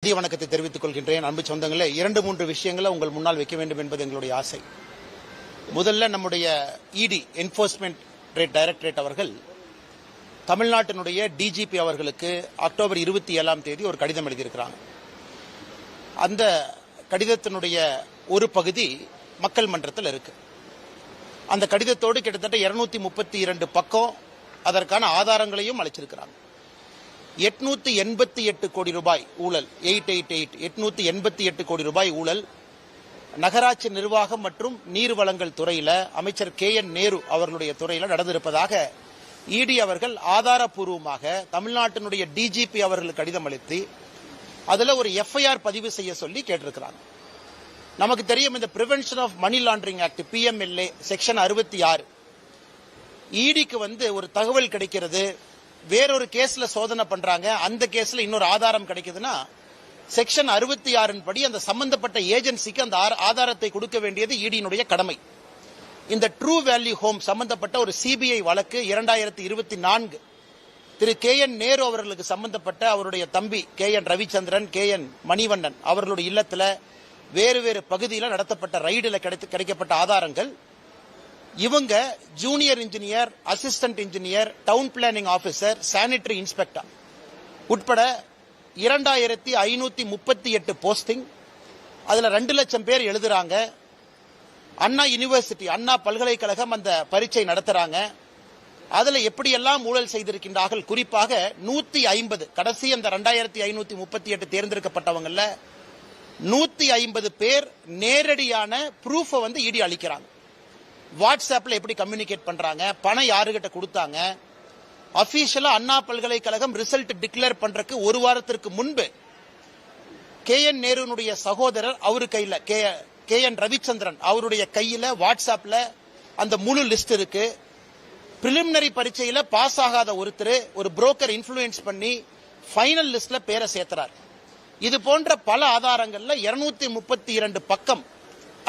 மதிய வணக்கத்தை தெரிவித்துக் கொள்கின்றேன். அன்பு சொந்தங்களே, 2-3 விஷயங்களை உங்கள் முன்னால் வைக்க வேண்டும் என்பது எங்களுடைய ஆசை. முதல்ல நம்முடைய இடி என்ஃபோர்ஸ்மெண்ட் டைரக்டரேட் அவர்கள் தமிழ்நாட்டினுடைய டிஜிபி அவர்களுக்கு அக்டோபர் 27ஆம் தேதி ஒரு கடிதம் எழுதியிருக்கிறாங்க. அந்த கடிதத்தினுடைய ஒரு பகுதி மக்கள் மன்றத்தில் இருக்கு. அந்த கடிதத்தோடு கிட்டத்தட்ட 232 பக்கம் அதற்கான ஆதாரங்களையும் அளிச்சிருக்கிறாங்க. 888 கோடி ரூபாய் ஊழல், 888 கோடி ரூபாய் ஊழல் நகராட்சி நிர்வாகம் மற்றும் நீர் வளங்கள் துறையில அமைச்சர் KN நேரு அவர்களுடைய துறையில நடந்திருப்பதாக இடி அவர்கள் ஆதாரப்பூர்வமாக தமிழ்நாட்டினுடைய டிஜிபி அவர்களுக்கு கடிதம் அளித்து அதுல ஒரு FIR பதிவு செய்ய சொல்லி கேட்டிருக்கிறாங்க. நமக்கு தெரியும், இந்த prevention of money laundering act PMLA section 66 இடிக்கு ஒரு தகவல் கிடைக்கிறது, வேறொரு கேஸ்ல சோதனை பண்றாங்க, அந்த கேஸ்ல இன்னொரு ஆதாரம் கிடைக்குதுன்னா செக்ஷன் 66 படி அந்த சம்பந்தப்பட்ட ஏஜென்சிக்கு அந்த ஆதாரத்தை கொடுக்க வேண்டியது இடியினுடைய கடமை. இந்த ட்ரூ வேல்யூ ஹோம் சம்பந்தப்பட்ட ஒரு CBI வழக்கு 2024 திரு KN நேரு அவர்களுக்கு சம்பந்தப்பட்ட அவருடைய தம்பி KN ரவிச்சந்திரன், KN மணிவண்ணன் அவர்களுடைய இல்லத்துல வேறு வேறு பகுதியில் நடத்தப்பட்ட ரைடில் கிடைக்கப்பட்ட ஆதாரங்கள், இவங்க junior engineer, assistant engineer, down planning officer, sanitary inspector உட்பட 2538 போஸ்டிங், அதுல 2 லட்சம் பேர் எழுதுறாங்க. அண்ணா யூனிவர்சிட்டி, அண்ணா பல்கலைக்கழகம் அந்த பரீட்சை நடத்துறாங்க. அதுல எப்படியெல்லாம் ஊழல் செய்திருக்கின்றார்கள், குறிப்பாக 150 கடைசி அந்த 2538 தேர்ந்தெடுக்கப்பட்டவங்கல்ல 150 பேர் நேரடியான ப்ரூஃபை இடி அளிக்கிறாங்க. வாட்ஸ்அப்ல எப்படி கம்யூனிகேட் பண்றாங்க, பணம் யாருகிட்ட கொடுத்தாங்க, அபிஷியலா அண்ணா பல்கலைக்கழகம் ரிசல்ட் டிக்ளேர் பண்றதுக்கு ஒரு வாரத்திற்கு முன்பு KN நேருனுடைய சகோதரர் அவரு கையில KN ரவிச்சந்திரன் அவருடைய கையில வாட்ஸ்அப்ல அந்த முழு லிஸ்ட் இருக்கு. பிரிலிமினரி பரீட்சையில பாஸ் ஆகாத ஒருத்தர் ஒரு புரோக்கர் இன்ஃப்ளூயன்ஸ் பண்ணி ஃபைனல் லிஸ்ட்ல பேரை சேர்த்துறார். இது போன்ற பல ஆதாரங்கள்ல 232 பக்கம்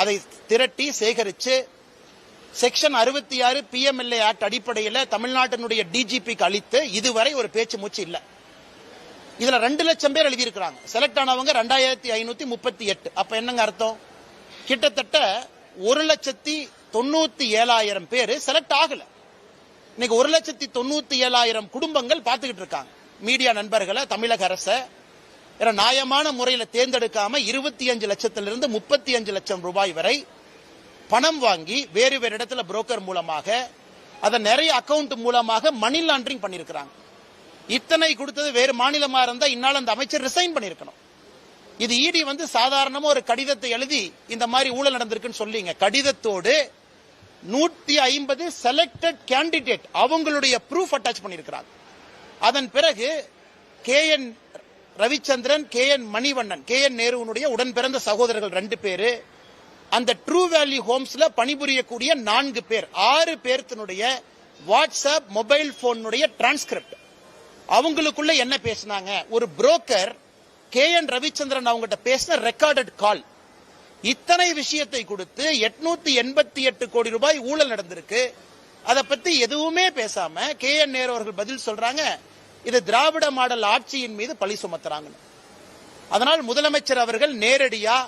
அதை திரட்டி சேகரிச்சு செக்ஷன் 66 PMLA ஆக்ட் அடிப்படையில் தமிழ்நாட்டினுடைய டிஜிபிக்கு அளித்து இதுவரை ஒரு பேச்சு மூச்சு இல்ல. இதுல 2 லட்சம் பேர் எழுதியிருக்கிறாங்க. செலக்ட் ஆனவங்க 2538. அப்ப என்னங்க அர்த்தம்? கிட்டத்தட்ட 1,97,000 பேர் செலக்ட் ஆகல. இன்னைக்கு 1,97,000 குடும்பங்கள் பார்த்துக்கிட்டு இருக்காங்க. மீடியா நண்பர்களை, தமிழக அரசை நியாயமான முறையில் தேர்ந்தெடுக்காம 25 லட்சத்திலிருந்து 35 லட்சம் ரூபாய் வரை பணம் வாங்கி வேறு வேறு இடத்துல புரோக்கர் மூலமாக அதை நிறைய அக்கவுண்ட் மூலமாக மணி லாண்டரிங் பண்ணிருக்கிறாங்க. இத்தனை கொடுத்தது வேறு மாநிலமா இருந்தா இந்நாள் அந்த அமைச்சர் ரிசைன் பண்ணிருக்கணும். இது இடி சாதாரணமா ஒரு கடிதத்தை எழுதி இந்த மாதிரி ஊழல் நடந்திருக்குன்னு சொல்லிங்க. கடிதத்தோடு 150 செலக்டட் கேண்டிடேட் அவங்களுடைய ப்ரூஃப் அட்டாச் பண்ணிருக்கிறாங்க. அதன் பிறகு KN Ravichandran, KN Manivannan, KN நேருனுடைய உடன் பிறந்த சகோதரர்கள் 2 பேரு, அந்த ட்ரூ வேல்யூ ஹோம்ஸ்ல பணிபுரியக்கூடிய 4 பேர், 6 பேர்த்தினுடைய வாட்ஸ்அப் மொபைல் போனுடைய டிரான்ஸ்கிரிப்ட், அவங்களுக்குள்ள என்ன பேசினாங்க, ஒரு புரோக்கர் KN ரவிச்சந்திரன் அவங்ககிட்ட பேசின ரெக்கார்டட் கால், இத்தனை விஷயத்தை கொடுத்து 888 கோடி ரூபாய் ஊழல் நடந்திருக்கு. அதை பத்தி எதுவுமே பேசாம KN நேரு அவர்கள் பதில் சொல்றாங்க, இது திராவிட மாடல் ஆட்சியின் மீது பழி சுமத்துறாங்க. அதனால் முதலமைச்சர் அவர்கள் நேரடியா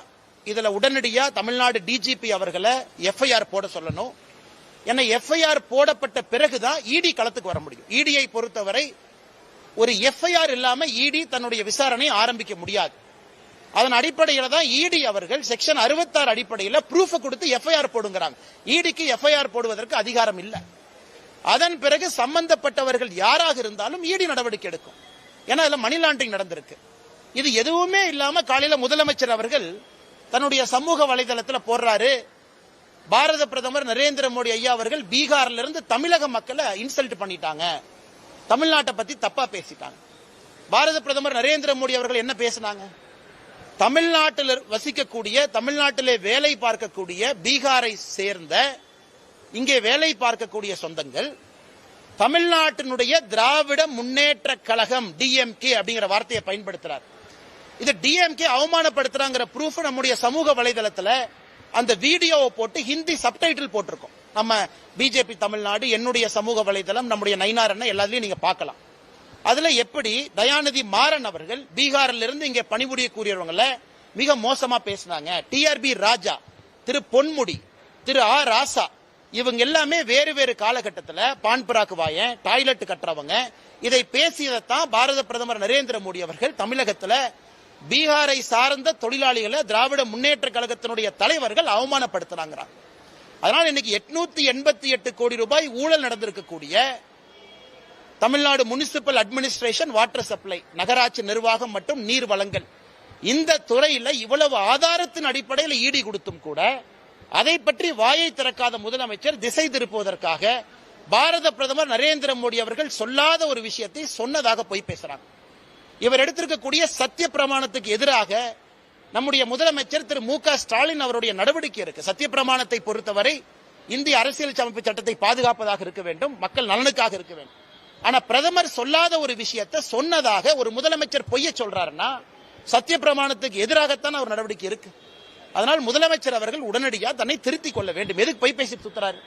இதுல உடனடியா தமிழ்நாடு டிஜிபி அவர்களை FIR போட சொல்லணும். ஏன்னா FIR போடப்பட்ட பிறகுதான் இடி களத்துக்கு வர முடியும். இடியை பொறுத்தவரை ஒரு FIR இல்லாம இடி தன்னுடைய விசாரணையை ஆரம்பிக்க முடியாது. அதன் அடிப்படையில் தான் இடி அவர்கள் செக்ஷன் 66 அடிப்படையில் ப்ரூஃப் கொடுத்து FIR போடுங்கிறாங்க. இடிக்கு FIR போடுவதற்கு அதிகாரம் இல்லை. அதன் பிறகு சம்பந்தப்பட்டவர்கள் யாராக இருந்தாலும் இடி நடவடிக்கை எடுக்கும். ஏன்னா அதுல மணி லாண்டரிங் நடந்திருக்கு. இது எதுவுமே இல்லாம காலையில முதலமைச்சர் அவர்கள் தன்னுடைய சமூக வலைதளத்தில் போடுறாரு, பாரத பிரதமர் நரேந்திர மோடி ஐயா அவர்கள் பீகார்ல இருந்து தமிழக மக்களை இன்சல்ட் பண்ணிட்டாங்க, தமிழ்நாட்டை பத்தி தப்பா பேசிட்டாங்க. பாரத பிரதமர் நரேந்திர மோடி அவர்கள் என்ன பேசினாங்க? தமிழ்நாட்டில் வசிக்கக்கூடிய, தமிழ்நாட்டிலே வேலை பார்க்கக்கூடிய பீகாரை சேர்ந்த இங்கே வேலை பார்க்கக்கூடிய சொந்தங்கள் தமிழ்நாட்டினுடைய திராவிட முன்னேற்ற கழகம் DMK அப்படிங்கிற வார்த்தையை பயன்படுத்துறார். இது DMK அவமானப்படுத்துறாங்கிற ப்ரூஃப் நம்முடைய சமூக வலைதளத்துல அந்த வீடியோவை போட்டு ஹிந்தி சப்டைட்டில் போட்டிருக்கோம். நம்ம BJP தமிழ்நாடு, என்னுடைய சமூக வலைதளம், நம்முடைய நயினார் அண்ணா எல்லாத்துலயும் நீங்க பார்க்கலாம். அதுல எப்படி தயாநிதி மாறன் அவர்கள் பீகாரில் இருந்து இங்கே பணிபுரியக்கூடியவங்கள மிக மோசமா பேசினாங்க. டிஆர்பி ராஜா, திரு பொன்முடி, திரு ஆர் ராசா இவங்க எல்லாமே வேறு வேறு காலகட்டத்தில் பான் பிராக்கு வாயன், டாய்லெட் கட்டுறவங்க. இதை பேசியதான் பாரத பிரதமர் நரேந்திர மோடி அவர்கள் தமிழகத்தில் பீகாரை சார்ந்த தொழிலாளிகளை திராவிட முன்னேற்ற கழகத்தினுடைய தலைவர்கள் அவமானப்படுத்தினாங்க. அதனால் இன்னைக்கு 888 கோடி ரூபாய் ஊழல் நடந்திருக்கக்கூடிய Tamil Nadu municipal administration, water supply, நகராட்சி நிர்வாகம் மற்றும் நீர் வழங்கல், இந்த துறையில இவ்வளவு ஆதாரத்தின் அடிப்படையில் ஈடி கொடுத்தும் கூட அதை பற்றி வாயை திறக்காத முதலமைச்சர் திசை திருப்புவதற்காக பாரத பிரதமர் நரேந்திர மோடி அவர்கள் சொல்லாத ஒரு விஷயத்தை சொன்னதாக போய் பேசுறாங்க. இவர் எடுத்திருக்கக்கூடிய சத்திய பிரமாணத்துக்கு எதிராக நம்முடைய முதலமைச்சர் திரு மு க ஸ்டாலின் அவருடைய நடவடிக்கை இருக்கு. சத்திய பிரமாணத்தை பொறுத்தவரை இந்திய அரசியல் அமைப்பு சட்டத்தை பாதுகாப்பதாக இருக்க வேண்டும், மக்கள் நலனுக்காக இருக்க வேண்டும். ஆனா பிரதமர் சொல்லாத ஒரு விஷயத்தை சொன்னதாக ஒரு முதலமைச்சர் பொய்ய சொல்றாருன்னா சத்திய பிரமாணத்துக்கு எதிராகத்தான் அவர் நடவடிக்கை இருக்கு. அதனால் முதலமைச்சர் அவர்கள் உடனடியாக தன்னை திருத்திக் கொள்ள வேண்டும். எதுக்கு போய் பேசி சுத்துறாரு?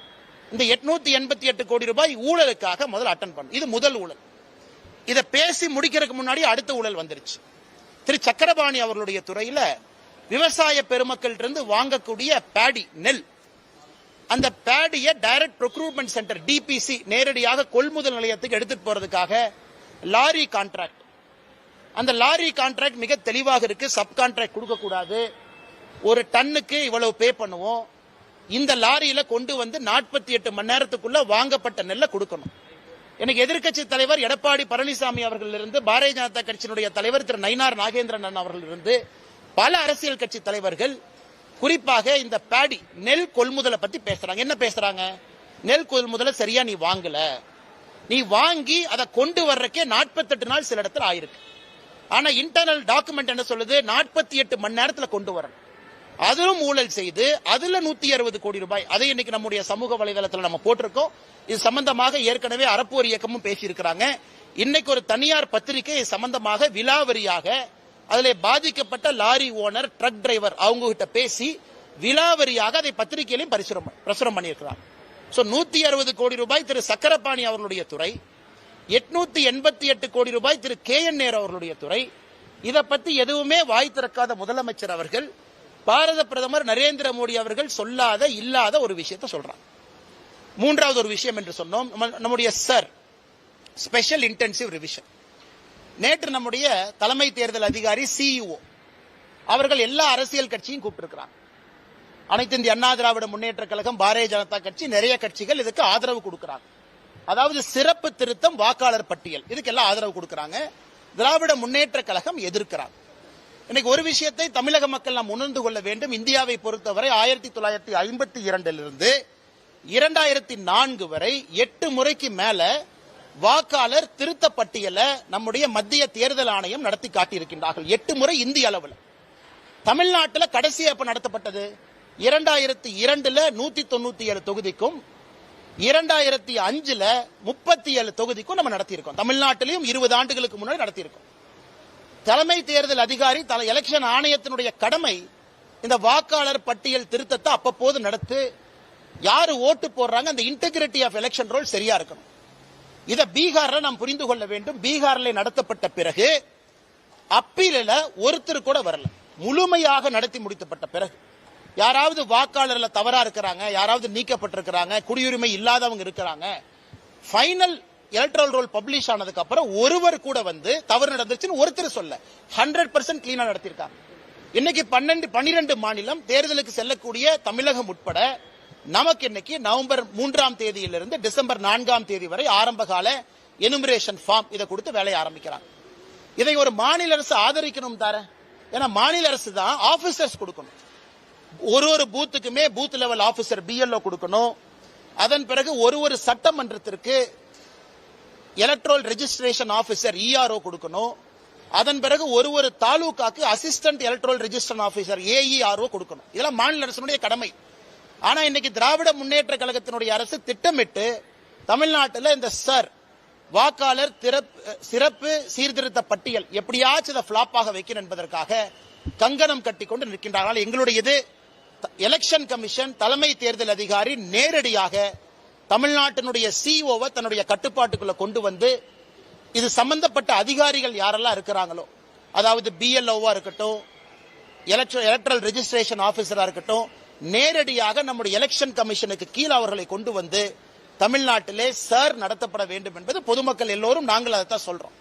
இந்த 888 கோடி ரூபாய் ஊழலுக்காக முதல் அட்டன் பண்ணு. இது முதல் ஊழல். இதை பேசி முடிக்கிறதுக்கு முன்னாடி அடுத்த ஊழல் வந்துருச்சு. திரு சக்கரபாணி அவர்களுடைய துறையில விவசாய பெருமக்கள் இருந்து வாங்கக்கூடிய பேடி நெல், அந்த பேடியை டைரக்ட் ப்ரொக்யூர்மெண்ட் சென்டர் டிபிசி நேரடியாக கொள்முதல் நிலையத்துக்கு எடுத்துட்டு போறதுக்காக லாரி கான்ட்ராக்ட், அந்த லாரி கான்ட்ராக்ட் மிக தெளிவாக இருக்கு. சப் கான்ட்ராக்ட் கொடுக்க கூடாது, ஒரு டன்னுக்கு இவ்வளவு பே பண்ணுவோம், இந்த லாரியில கொண்டு வந்து 48 மணி நேரத்துக்குள்ள வாங்கப்பட்ட நெல்லை கொடுக்கணும். எனக்கு எதிர்க்கட்சி தலைவர் எடப்பாடி பழனிசாமி அவர்கள் இருந்து, பாரதிய ஜனதா கட்சியினுடைய தலைவர் திரு நயினார் நாகேந்திரன் அவர்கள் இருந்து, பல அரசியல் கட்சி தலைவர்கள் குறிப்பாக இந்த பேடி நெல் கொள்முதலை பத்தி பேசுறாங்க. என்ன பேசுறாங்க? நெல் கொள்முதலை சரியா நீ வாங்கல, நீ வாங்கி அதை கொண்டு வர்றக்கே 48 நாள் சில இடத்துல ஆயிருக்கு. ஆனா இன்டர்னல் டாக்குமெண்ட் என்ன சொல்லுது? 48 மணி நேரத்தில் கொண்டு வரணும். அதிலும் ஊழல் செய்து அதுல 160 கோடி ரூபாய். அதை இன்னைக்கு நம்முடைய சமூக வலைதளத்தில் நம்ம போட்டிருக்கோம். இது சம்பந்தமாக ஏற்கனவே அறப்போர் இயக்கமும் பேசியிருக்கிறாங்க. இன்னைக்கு ஒரு தனியார் பத்திரிகை சம்பந்தமாக விலாவரியாக அதிலே பாதிக்கப்பட்ட லாரி ஓனர், ட்ரக் டிரைவர் அவங்க கிட்ட பேசி விலாவரியாக அதை பத்திரிகையிலையும் பிரசுரம் பண்ணியிருக்கிறாங்க. 160 கோடி ரூபாய் திரு சக்கரபாணி அவர்களுடைய துறை, 888 கோடி ரூபாய் திரு கே என் நேரு அவர்களுடைய துறை. இதை பத்தி எதுவுமே வாய் திறக்காத முதலமைச்சர் அவர்கள் பாரத பிரதமர் நரேந்திர மோடி அவர்கள் சொல்லாத இல்லாத ஒரு விஷயத்தை சொல்றாங்க. மூன்றாவது ஒரு விஷயம் என்று சொன்னோம், நம்முடைய சார் ஸ்பெஷல் இன்டென்சிவ் ரிவிஷன். நேற்று நம்முடைய தலைமை தேர்தல் அதிகாரி சிஇஓ அவர்கள் எல்லா அரசியல் கட்சியும் கூப்பிட்டிருக்கிறாங்க. அனைத்து இந்திய அண்ணா திராவிட முன்னேற்ற கழகம், பாரதிய ஜனதா கட்சி, நிறைய கட்சிகள் இதுக்கு ஆதரவு கொடுக்கிறாங்க. அதாவது சிறப்பு திருத்தம் வாக்காளர் பட்டியல், இதுக்கு எல்லாம் ஆதரவு கொடுக்கிறாங்க. திராவிட முன்னேற்ற கழகம் எதிர்க்கிறாங்க. இன்னைக்கு ஒரு விஷயத்தை தமிழக மக்கள் நாம் உணர்ந்து கொள்ள வேண்டும். இந்தியாவை பொறுத்தவரை 1952 2004 வரை 8 முறைக்கு மேல வாக்காளர் திருத்த பட்டியலை நம்முடைய மத்திய தேர்தல் ஆணையம் நடத்தி காட்டியிருக்கின்றார்கள். 8 முறை இந்திய அளவில். தமிழ்நாட்டில் கடைசியா எப்ப நடத்தப்பட்டது? 2002 197 தொகுதிக்கும் 2005 37 தொகுதிக்கும் நம்ம நடத்தியிருக்கோம். தமிழ்நாட்டிலையும் 20 ஆண்டுகளுக்கு முன்னாடி நடத்தியிருக்கோம். தலைமை தேர்தல் அதிகாரி, எலெக்ஷன் ஆணையத்தினுடைய கடமை இந்த வாக்காளர் பட்டியல் திருத்தத்தை அப்பப்போது நடத்து, யாரு ஓட்டு போடுறாங்க, அந்த இன்டெகிரிட்டி ஆஃப் எலெக்ஷன் ரோல் சரியா இருக்கணும். இதை பீகார்ல நாம் புரிந்து கொள்ள வேண்டும். பீகார்ல நடத்தப்பட்ட பிறகு அப்பீலில் ஒருத்தர் கூட வரல. முழுமையாக நடத்தி முடிக்கப்பட்ட பிறகு யாராவது வாக்காளர்ல தவறா இருக்கிறாங்க, யாராவது நீக்கப்பட்டிருக்கிறாங்க, குடியுரிமை இல்லாதவங்க இருக்கிறாங்க, ஃபைனல் எலக்ட்ரல் ரோல் பப்ளிஷ் ஆனதுக்கு அப்புறம் ஒருவர் கூட வந்து தவறு நடந்துச்சுன்னு ஒருத்தர் சொல்ல 100% கிளீனா நடத்திருக்காங்க. இன்னைக்கு 12 மாநிலம் தேர்தலுக்கு செல்லக்கூடிய தமிழகம் உட்பட நமக்கு இன்னைக்கு நவம்பர் 3ஆம் தேதியிலிருந்து டிசம்பர் 4ஆம் தேதி வரை ஆரம்ப கால எனுமரேஷன் ஃபார்ம் இதை கொடுத்து வேலையை ஆரம்பிக்கிறாங்க. இதை ஒரு மாநில அரசு ஆதரிக்கணும் தார. ஏன்னா மாநில அரசு தான் ஆபீசர்ஸ் கொடுக்கணும். ஒரு பூத்துக்குமே பூத் லெவல் ஆபீசர் பிஎல்ஓ கொடுக்கணும். அதன் பிறகு ஒரு சட்டமன்றத்திற்கு எலக்ட்ரல் ரெஜிஸ்ட்ரேஷன் ஆபீசர் இஆர்ஓ கொடுக்கணும். அதன் பிறகு ஒரு தாலுகாக்கு assistant electoral registration officer AERO கொடுக்கணும். இதெல்லாம் மாநில அரசுடைய கடமை. ஆனா இன்னைக்கு திராவிட முன்னேற்ற கழகத்தினுடைய அரசு திட்டமிட்டு தமிழ்நாட்டில் இந்த சார் வாக்காளர் சிறப்பு சீர்திருத்த பட்டியல் எப்படியாச்சும் பிளாப்பாக வைக்கணும் என்பதற்காக கங்கணம் கட்டிக்கொண்டு நிற்கின்றார்கள். எங்களுடைய இது எலெக்ஷன் கமிஷன், தலைமை தேர்தல் அதிகாரி நேரடியாக தமிழ்நாட்டினுடைய சிஓவை தன்னுடைய கட்டுப்பாட்டுக்குள்ள கொண்டு வந்து இது சம்பந்தப்பட்ட அதிகாரிகள் யாரெல்லாம் இருக்கிறாங்களோ, அதாவது பிஎல்ஓவா இருக்கட்டும், எலக்ட்ரல் ரெஜிஸ்ட்ரேஷன் ஆபீசரா இருக்கட்டும், நேரடியாக நம்முடைய எலெக்ஷன் கமிஷனுக்கு கீழே அவர்களை கொண்டு வந்து தமிழ்நாட்டிலே சார் நடத்தப்பட வேண்டும் என்பது பொதுமக்கள் எல்லோரும் நாங்கள் அதைத்தான் சொல்றோம்.